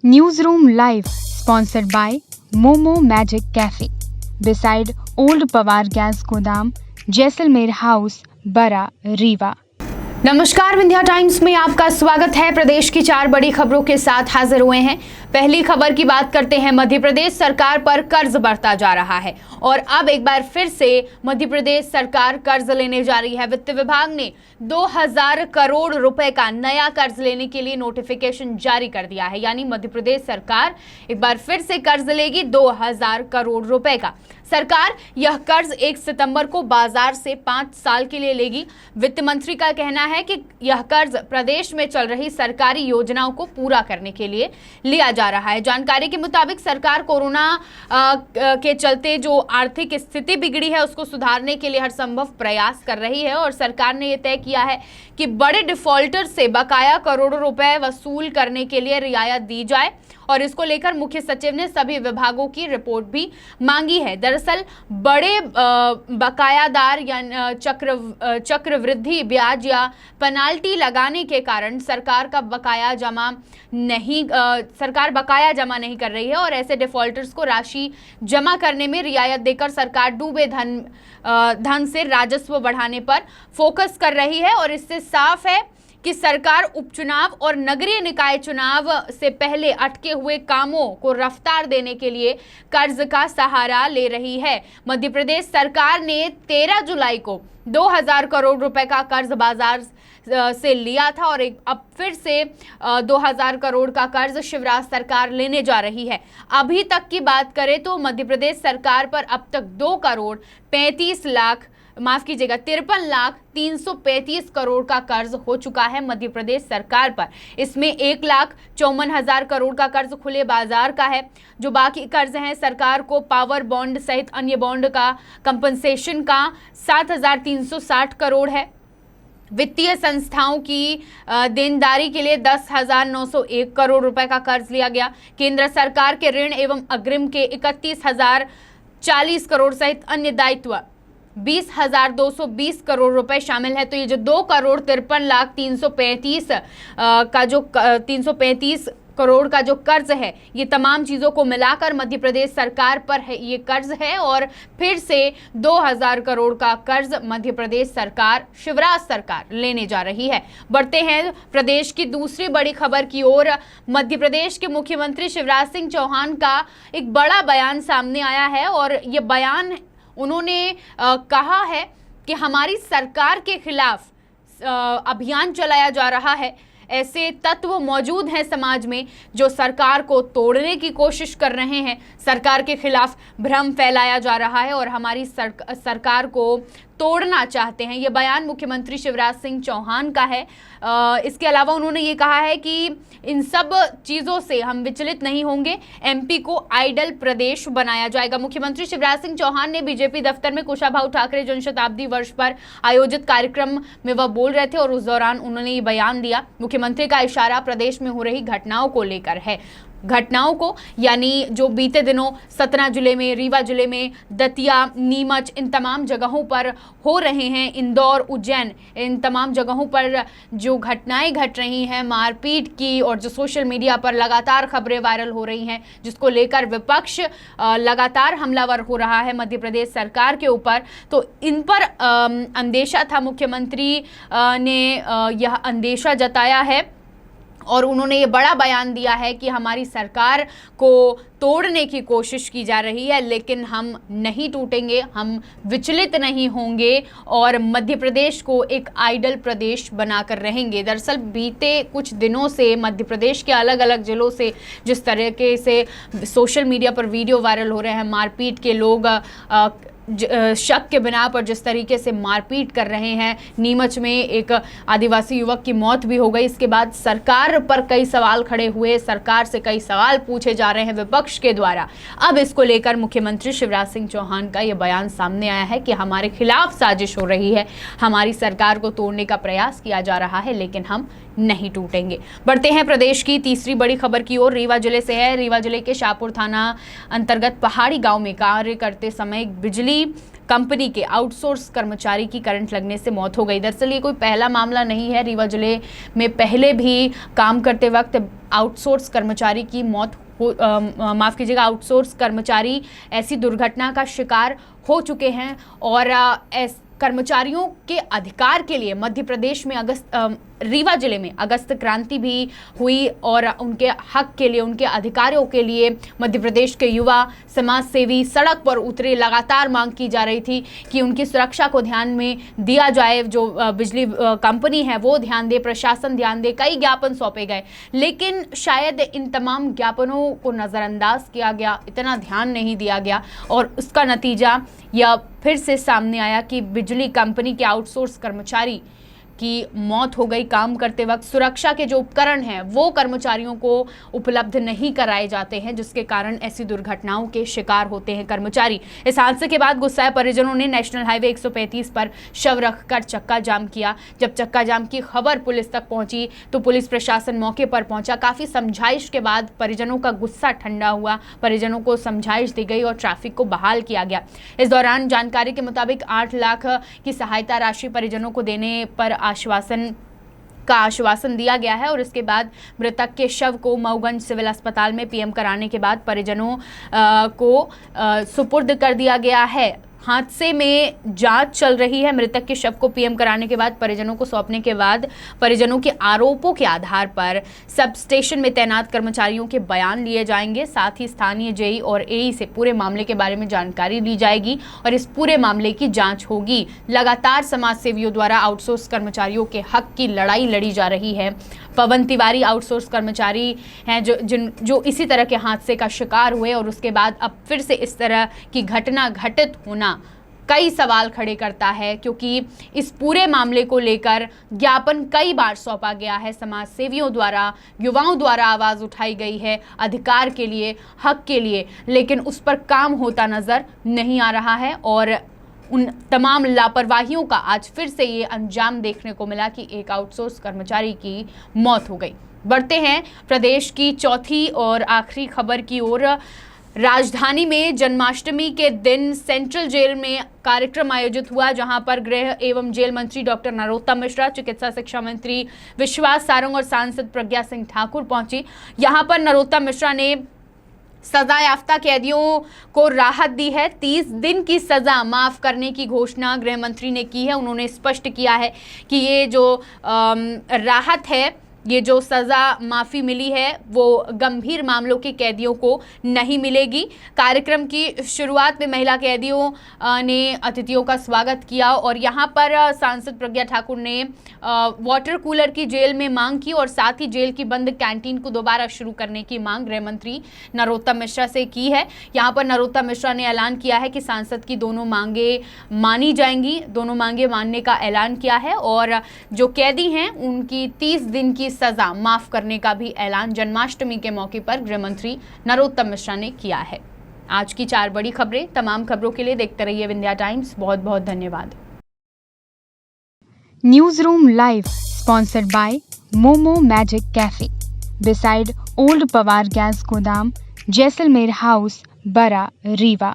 Newsroom Live, sponsored by Momo Magic Cafe, beside Old Pawar Gas Godam, Jaisalmer house, बरा, रीवा। नमस्कार, Vindhya times में आपका स्वागत है। प्रदेश की 4 बड़ी खबरों के साथ हाजिर हुए हैं। पहली खबर की बात करते हैं। मध्य प्रदेश सरकार पर कर्ज बढ़ता जा रहा है और अब एक बार फिर से मध्य प्रदेश सरकार कर्ज लेने जा रही है। वित्त विभाग ने 2000 करोड़ रुपए का नया कर्ज लेने के लिए नोटिफिकेशन जारी कर दिया है। यानी मध्य प्रदेश सरकार एक बार फिर से कर्ज लेगी 2000 करोड़ रुपए का। सरकार यह कर्ज 1 सितंबर को बाजार से 5 साल के लिए लेगी। वित्त मंत्री का कहना है कि यह कर्ज प्रदेश में चल रही सरकारी योजनाओं को पूरा करने के लिए लिया जा रहा है। जानकारी के मुताबिक सरकार कोरोना के चलते जो आर्थिक स्थिति बिगड़ी है उसको सुधारने के लिए हर संभव प्रयास कर रही है और सरकार ने यह तय किया है कि बड़े डिफॉल्टर से बकाया करोड़ों रुपए वसूल करने के लिए रियायत दी जाए और इसको लेकर मुख्य सचिव ने सभी विभागों की रिपोर्ट भी मांगी है। दरअसल बड़े बकायादार या चक्रवृद्धि ब्याज या पेनाल्टी लगाने के कारण सरकार बकाया जमा नहीं कर रही है और ऐसे डिफॉल्टर्स को राशि जमा करने में रियायत देकर सरकार डूबे धन से राजस्व बढ़ाने पर फोकस कर रही है। और इससे साफ है कि सरकार उपचुनाव और नगरीय निकाय चुनाव से पहले अटके हुए कामों को रफ्तार देने के लिए कर्ज का सहारा ले रही है। मध्य प्रदेश सरकार ने 13 जुलाई को 2000 करोड़ रुपए का कर्ज बाजार से लिया था और अब फिर से 2000 करोड़ का कर्ज शिवराज सरकार लेने जा रही है। अभी तक की बात करें तो मध्य प्रदेश सरकार पर अब तक 53,335 करोड़ का कर्ज हो चुका है मध्य प्रदेश सरकार पर। इसमें 1,54,000 करोड़ का कर्ज खुले बाजार का है। जो बाकी कर्ज हैं सरकार को पावर बॉन्ड सहित अन्य बॉन्ड का कंपनसेशन का 7,360 करोड़ है। वित्तीय संस्थाओं की देनदारी के लिए 10,901 करोड़ रुपए का कर्ज लिया गया। केंद्र सरकार के ऋण एवं अग्रिम के 31,040 करोड़ सहित अन्य दायित्व 20,220 करोड़ रुपए शामिल है। तो ये जो 2,53,335 करोड़ का जो कर्ज है ये तमाम चीजों को मिलाकर मध्य प्रदेश सरकार पर है ये कर्ज है और फिर से 2000 करोड़ का कर्ज मध्य प्रदेश सरकार शिवराज सरकार लेने जा रही है। बढ़ते हैं प्रदेश की दूसरी बड़ी खबर की ओर। मध्य प्रदेश के मुख्यमंत्री शिवराज सिंह चौहान का एक बड़ा बयान सामने आया है और ये बयान उन्होंने कहा है कि हमारी सरकार के खिलाफ अभियान चलाया जा रहा है। ऐसे तत्व मौजूद हैं समाज में जो सरकार को तोड़ने की कोशिश कर रहे हैं। सरकार के खिलाफ भ्रम फैलाया जा रहा है और हमारी सरकार को तोड़ना चाहते हैं। ये बयान मुख्यमंत्री शिवराज सिंह चौहान का है। इसके अलावा उन्होंने ये कहा है कि इन सब चीज़ों से हम विचलित नहीं होंगे। एमपी को आइडल प्रदेश बनाया जाएगा। मुख्यमंत्री शिवराज सिंह चौहान ने बीजेपी दफ्तर में कुशाभाऊ ठाकरे जनशताब्दी वर्ष पर आयोजित कार्यक्रम में वह बोल रहे थे और उस दौरान उन्होंने ये बयान दिया। मुख्यमंत्री का इशारा प्रदेश में हो रही घटनाओं को लेकर है। घटनाओं को यानी जो बीते दिनों सतना जिले में, रीवा जिले में, दतिया, नीमच, इन तमाम जगहों पर हो रहे हैं, इंदौर, उज्जैन, इन तमाम जगहों पर जो घटनाएं घट रही हैं मारपीट की और जो सोशल मीडिया पर लगातार खबरें वायरल हो रही हैं जिसको लेकर विपक्ष लगातार हमलावर हो रहा है मध्य प्रदेश सरकार के ऊपर, तो इन पर अंदेशा था। मुख्यमंत्री ने यह अंदेशा जताया है और उन्होंने ये बड़ा बयान दिया है कि हमारी सरकार को तोड़ने की कोशिश की जा रही है लेकिन हम नहीं टूटेंगे, हम विचलित नहीं होंगे और मध्य प्रदेश को एक आइडल प्रदेश बनाकर रहेंगे। दरअसल बीते कुछ दिनों से मध्य प्रदेश के अलग अलग जिलों से जिस तरीके से सोशल मीडिया पर वीडियो वायरल हो रहे हैं, मारपीट के लोग शक के बिना पर जिस तरीके से मारपीट कर रहे हैं। नीमच में एक आदिवासी युवक की मौत भी हो गई। इसके बाद सरकार पर कई सवाल खड़े हुए, सरकार से कई सवाल पूछे जा रहे हैं विपक्ष के द्वारा। अब इसको लेकर मुख्यमंत्री शिवराज सिंह चौहान का ये बयान सामने आया है कि हमारे खिलाफ साजिश हो रही है, हमारी सरकार को तोड़ने का प्रयास किया जा रहा है लेकिन हम नहीं टूटेंगे। बढ़ते हैं प्रदेश की तीसरी बड़ी खबर की ओर। रीवा जिले से है। रीवा जिले के शाहपुर थाना अंतर्गत पहाड़ी गांव में कार्य करते समय बिजली कंपनी के आउटसोर्स कर्मचारी की करंट लगने से मौत हो गई। दरअसल ये कोई पहला मामला नहीं है। रीवा जिले में पहले भी काम करते वक्त आउटसोर्स कर्मचारी की मौत माफ़ कीजिएगा, आउटसोर्स कर्मचारी ऐसी दुर्घटना का शिकार हो चुके हैं और कर्मचारियों के अधिकार के लिए मध्य प्रदेश में रीवा जिले में अगस्त क्रांति भी हुई और उनके हक के लिए, उनके अधिकारों के लिए मध्य प्रदेश के युवा समाज सेवी सड़क पर उतरे। लगातार मांग की जा रही थी कि उनकी सुरक्षा को ध्यान में दिया जाए, जो बिजली कंपनी है वो ध्यान दे, प्रशासन ध्यान दे। कई ज्ञापन सौंपे गए, लेकिन शायद इन तमाम ज्ञापनों को नज़रअंदाज किया गया, इतना ध्यान नहीं दिया गया और उसका नतीजा यह फिर से सामने आया कि बिजली कंपनी के आउटसोर्स कर्मचारी की मौत हो गई। काम करते वक्त सुरक्षा के जो उपकरण हैं वो कर्मचारियों को उपलब्ध नहीं कराए जाते हैं, जिसके कारण ऐसी दुर्घटनाओं के शिकार होते हैं कर्मचारी। इस हादसे के बाद गुस्साए परिजनों ने नेशनल हाईवे 135 पर शव रखकर चक्का जाम किया। जब चक्का जाम की खबर पुलिस तक पहुंची तो पुलिस प्रशासन मौके पर पहुंचा। काफ़ी समझाइश के बाद परिजनों का गुस्सा ठंडा हुआ, परिजनों को समझाइश दी गई और ट्रैफिक को बहाल किया गया। इस दौरान जानकारी के मुताबिक 8 लाख की सहायता राशि परिजनों को देने पर आश्वासन दिया गया है और इसके बाद मृतक के शव को मऊगंज सिविल अस्पताल में पीएम कराने के बाद परिजनों को सुपुर्द कर दिया गया है। हादसे में जांच चल रही है। मृतक के शव को पीएम कराने के बाद परिजनों को सौंपने के बाद परिजनों के आरोपों के आधार पर सब स्टेशन में तैनात कर्मचारियों के बयान लिए जाएंगे। साथ ही स्थानीय जेई और एई से पूरे मामले के बारे में जानकारी ली जाएगी और इस पूरे मामले की जांच होगी। लगातार समाज सेवियों द्वारा आउटसोर्स कर्मचारियों के हक की लड़ाई लड़ी जा रही है। पवन तिवारी आउटसोर्स कर्मचारी हैं जो इसी तरह के हादसे का शिकार हुए और उसके बाद अब फिर से इस तरह की घटना घटित होना कई सवाल खड़े करता है, क्योंकि इस पूरे मामले को लेकर ज्ञापन कई बार सौंपा गया है। समाज सेवियों द्वारा, युवाओं द्वारा आवाज़ उठाई गई है अधिकार के लिए, हक के लिए, लेकिन उस पर काम होता नज़र नहीं आ रहा है और उन तमाम लापरवाहियों का आज फिर से ये अंजाम देखने को मिला कि एक आउटसोर्स कर्मचारी की मौत हो गई। बढ़ते हैं प्रदेश की चौथी और आखिरी खबर की ओर। राजधानी में जन्माष्टमी के दिन सेंट्रल जेल में कार्यक्रम आयोजित हुआ, जहां पर गृह एवं जेल मंत्री डॉक्टर नरोत्तम मिश्रा, चिकित्सा शिक्षा मंत्री विश्वास सारंग और सांसद प्रज्ञा सिंह ठाकुर पहुंची। यहां पर नरोत्तम मिश्रा ने सजा याफ्ता कैदियों को राहत दी है। 30 दिन की सजा माफ करने की घोषणा गृह मंत्री ने की है। उन्होंने स्पष्ट किया है कि ये जो राहत है, ये जो सज़ा माफ़ी मिली है वो गंभीर मामलों के कैदियों को नहीं मिलेगी। कार्यक्रम की शुरुआत में महिला कैदियों ने अतिथियों का स्वागत किया और यहाँ पर सांसद प्रज्ञा ठाकुर ने वाटर कूलर की जेल में मांग की और साथ ही जेल की बंद कैंटीन को दोबारा शुरू करने की मांग गृह मंत्री नरोत्तम मिश्रा से की है। यहाँ पर नरोत्तम मिश्रा ने ऐलान किया है कि सांसद की दोनों मांगे मानी जाएंगी, दोनों मांगे मानने का ऐलान किया है और जो कैदी हैं उनकी 30 दिन की सजा माफ करने का भी ऐलान जन्माष्टमी के मौके पर गृह मंत्री नरोत्तम मिश्रा ने किया है। आज की 4 बड़ी खबरें। तमाम खबरों के लिए देखते रहिए विंध्या टाइम्स। बहुत बहुत धन्यवाद। News room live sponsored by momo magic cafe beside old Pawar gas गोदाम, जैसलमेर हाउस, बरा, रीवा।